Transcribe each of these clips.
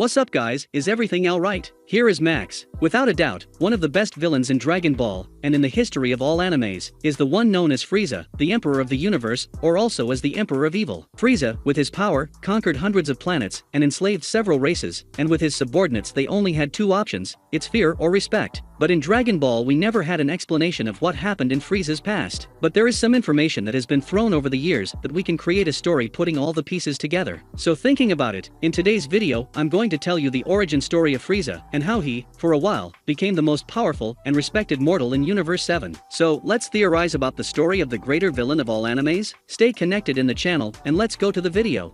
What's up guys, is everything alright? Here is Max. Without a doubt, one of the best villains in Dragon Ball, and in the history of all animes, is the one known as Frieza, the Emperor of the Universe, or also as the Emperor of Evil. Frieza, with his power, conquered hundreds of planets, and enslaved several races, and with his subordinates they only had two options, it's fear or respect. But in Dragon Ball we never had an explanation of what happened in Frieza's past. But there is some information that has been thrown over the years that we can create a story putting all the pieces together. So thinking about it, in today's video I'm going to tell you the origin story of Frieza, and how he, for a while, became the most powerful and respected mortal in Universe 7. So let's theorize about the story of the greater villain of all animes. Stay connected in the channel and let's go to the video.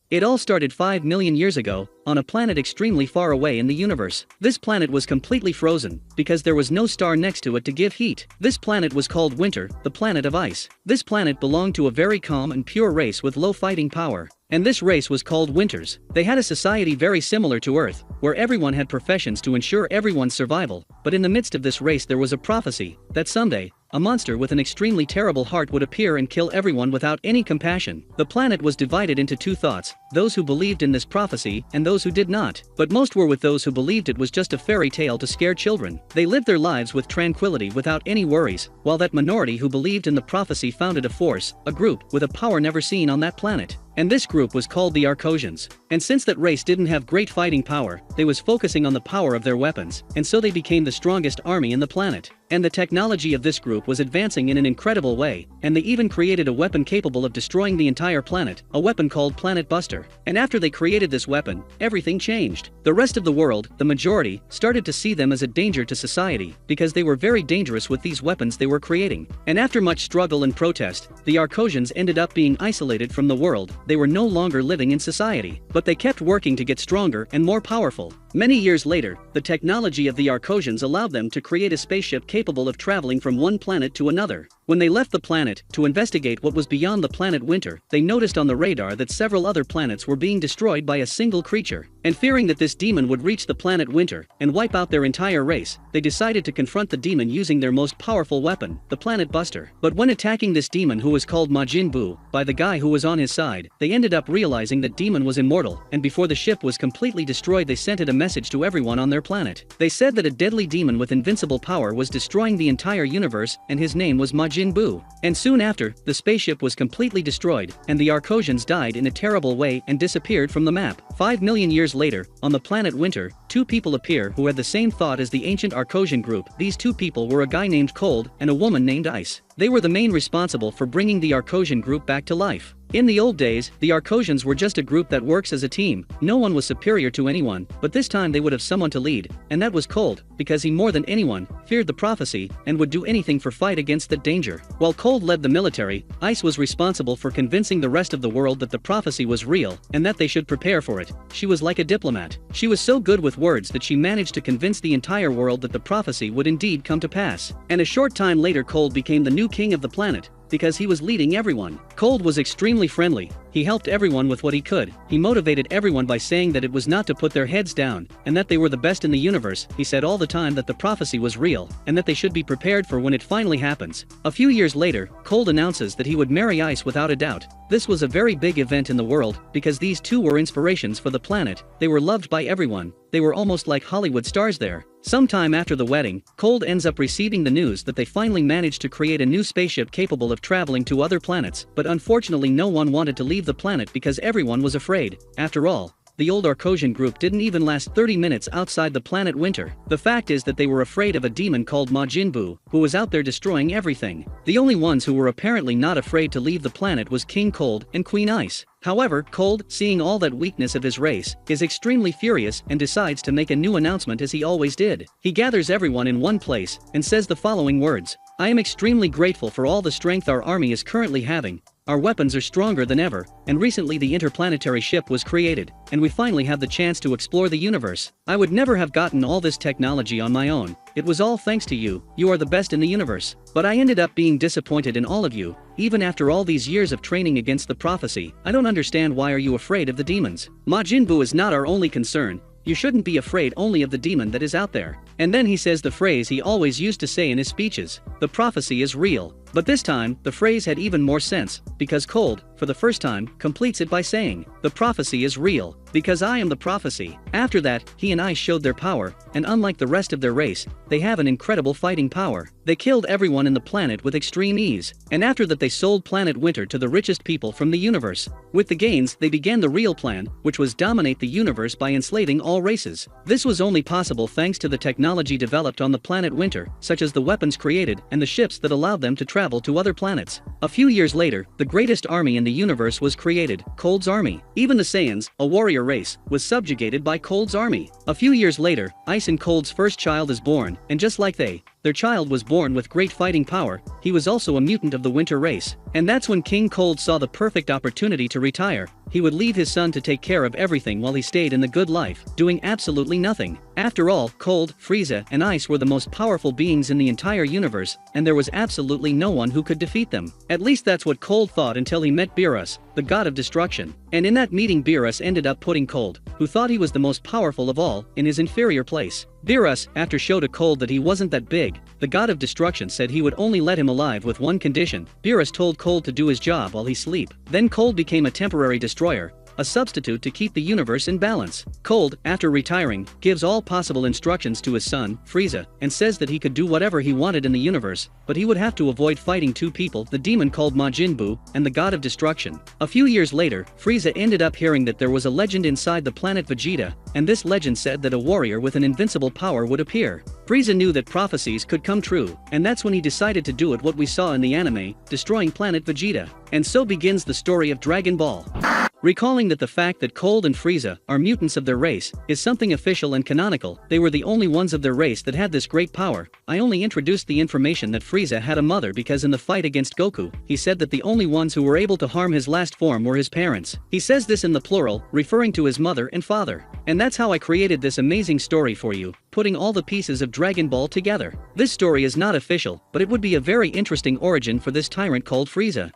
It all started 5 million years ago, on a planet extremely far away in the universe. This planet was completely frozen, because there was no star next to it to give heat. This planet was called Winter, the planet of ice. This planet belonged to a very calm and pure race with low fighting power. And this race was called Winters. They had a society very similar to Earth, where everyone had professions to ensure everyone's survival, but in the midst of this race there was a prophecy, that someday, a monster with an extremely terrible heart would appear and kill everyone without any compassion. The planet was divided into two thoughts, those who believed in this prophecy and those who did not. But most were with those who believed it was just a fairy tale to scare children. They lived their lives with tranquility without any worries, while that minority who believed in the prophecy founded a force, a group, with a power never seen on that planet. And this group was called the Arcosians. And since that race didn't have great fighting power, they was focusing on the power of their weapons, and so they became the strongest army in the planet. And the technology of this group was advancing in an incredible way, and they even created a weapon capable of destroying the entire planet, a weapon called Planet Buster. And after they created this weapon, everything changed. The rest of the world, the majority, started to see them as a danger to society, because they were very dangerous with these weapons they were creating. And after much struggle and protest, the Arcosians ended up being isolated from the world. They were no longer living in society, but they kept working to get stronger and more powerful. Many years later, the technology of the Arcosians allowed them to create a spaceship capable of traveling from one planet to another. When they left the planet to investigate what was beyond the planet Winter, they noticed on the radar that several other planets were being destroyed by a single creature. And fearing that this demon would reach the planet Winter and wipe out their entire race, they decided to confront the demon using their most powerful weapon, the Planet Buster. But when attacking this demon, who was called Majin Buu, by the guy who was on his side, they ended up realizing that demon was immortal, and before the ship was completely destroyed they sent it a message to everyone on their planet. They said that a deadly demon with invincible power was destroying the entire universe, and his name was Majin Buu. And soon after, the spaceship was completely destroyed, and the Arcosians died in a terrible way and disappeared from the map. 5 million years later, on the planet Winter, two people appear who had the same thought as the ancient Arcosian group. These two people were a guy named Cold and a woman named Ice. They were the main responsible for bringing the Arcosian group back to life. In the old days, the Arcosians were just a group that works as a team. No one was superior to anyone, but this time they would have someone to lead, and that was Cold, because he more than anyone feared the prophecy and would do anything for fight against that danger. While Cold led the military, Ice was responsible for convincing the rest of the world that the prophecy was real and that they should prepare for it. She was like a diplomat. She was so good with words that she managed to convince the entire world that the prophecy would indeed come to pass. And a short time later Cold became the new king of the planet, because he was leading everyone. Cold was extremely friendly. He helped everyone with what he could. He motivated everyone by saying that it was not to put their heads down, and that they were the best in the universe. He said all the time that the prophecy was real, and that they should be prepared for when it finally happens. A few years later, Cold announces that he would marry Ice without a doubt. This was a very big event in the world, because these two were inspirations for the planet. They were loved by everyone. They were almost like Hollywood stars there. Sometime after the wedding, Cold ends up receiving the news that they finally managed to create a new spaceship capable of traveling to other planets, but unfortunately no one wanted to leave the planet because everyone was afraid. After all, the old Arcosian group didn't even last 30 minutes outside the planet Winter. The fact is that they were afraid of a demon called Majin Buu, who was out there destroying everything. The only ones who were apparently not afraid to leave the planet was King Cold and Queen Ice. However, Cold, seeing all that weakness of his race, is extremely furious and decides to make a new announcement as he always did. He gathers everyone in one place and says the following words: "I am extremely grateful for all the strength our army is currently having. Our weapons are stronger than ever, and recently the interplanetary ship was created, and we finally have the chance to explore the universe. I would never have gotten all this technology on my own. It was all thanks to you. You are the best in the universe. But I ended up being disappointed in all of you. Even after all these years of training against the prophecy, I don't understand why are you afraid of the demons. Majin Buu is not our only concern. You shouldn't be afraid only of the demon that is out there. And then he says the phrase he always used to say in his speeches: "The prophecy is real." But this time, the phrase had even more sense, because Cold, for the first time, completes it by saying, "The prophecy is real, because I am the prophecy." After that, he and Ice showed their power, and unlike the rest of their race, they have an incredible fighting power. They killed everyone in the planet with extreme ease, and after that they sold planet Winter to the richest people from the universe. With the gains, they began the real plan, which was dominate the universe by enslaving all races. This was only possible thanks to the technology developed on the planet Winter, such as the weapons created and the ships that allowed them to travel to other planets. A few years later, the greatest army in the universe was created, Cold's army. Even the Saiyans, a warrior race, was subjugated by Cold's army. A few years later, Ice and Cold's first child is born, and just like their child was born with great fighting power, he was also a mutant of the Winter race. And that's when King Cold saw the perfect opportunity to retire. He would leave his son to take care of everything while he stayed in the good life, doing absolutely nothing. After all, Cold, Frieza, and Ice were the most powerful beings in the entire universe, and there was absolutely no one who could defeat them. At least that's what Cold thought until he met Beerus, the god of destruction. And in that meeting Beerus ended up putting Cold, who thought he was the most powerful of all, in his inferior place. Beerus, after showed to Cold that he wasn't that big, the god of destruction said he would only let him alive with one condition. Beerus told Cold to do his job while he sleep. Then Cold became a temporary destroyer, a substitute to keep the universe in balance. Cold, after retiring, gives all possible instructions to his son, Frieza, and says that he could do whatever he wanted in the universe, but he would have to avoid fighting two people, the demon called Majin Buu, and the god of destruction. A few years later, Frieza ended up hearing that there was a legend inside the planet Vegeta, and this legend said that a warrior with an invincible power would appear. Frieza knew that prophecies could come true, and that's when he decided to do it what we saw in the anime, destroying planet Vegeta. And so begins the story of Dragon Ball. Recalling that the fact that Cold and Frieza are mutants of their race is something official and canonical, they were the only ones of their race that had this great power. I only introduced the information that Frieza had a mother because in the fight against Goku, he said that the only ones who were able to harm his last form were his parents. He says this in the plural, referring to his mother and father. And that's how I created this amazing story for you, putting all the pieces of Dragon Ball together. This story is not official, but it would be a very interesting origin for this tyrant called Frieza.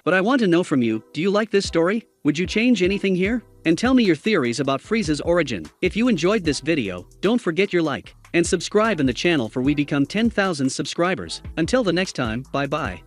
But I want to know from you, do you like this story? Would you change anything here? And tell me your theories about Frieza's origin. If you enjoyed this video, don't forget your like and subscribe in the channel for we become 10,000 subscribers. Until the next time, bye bye.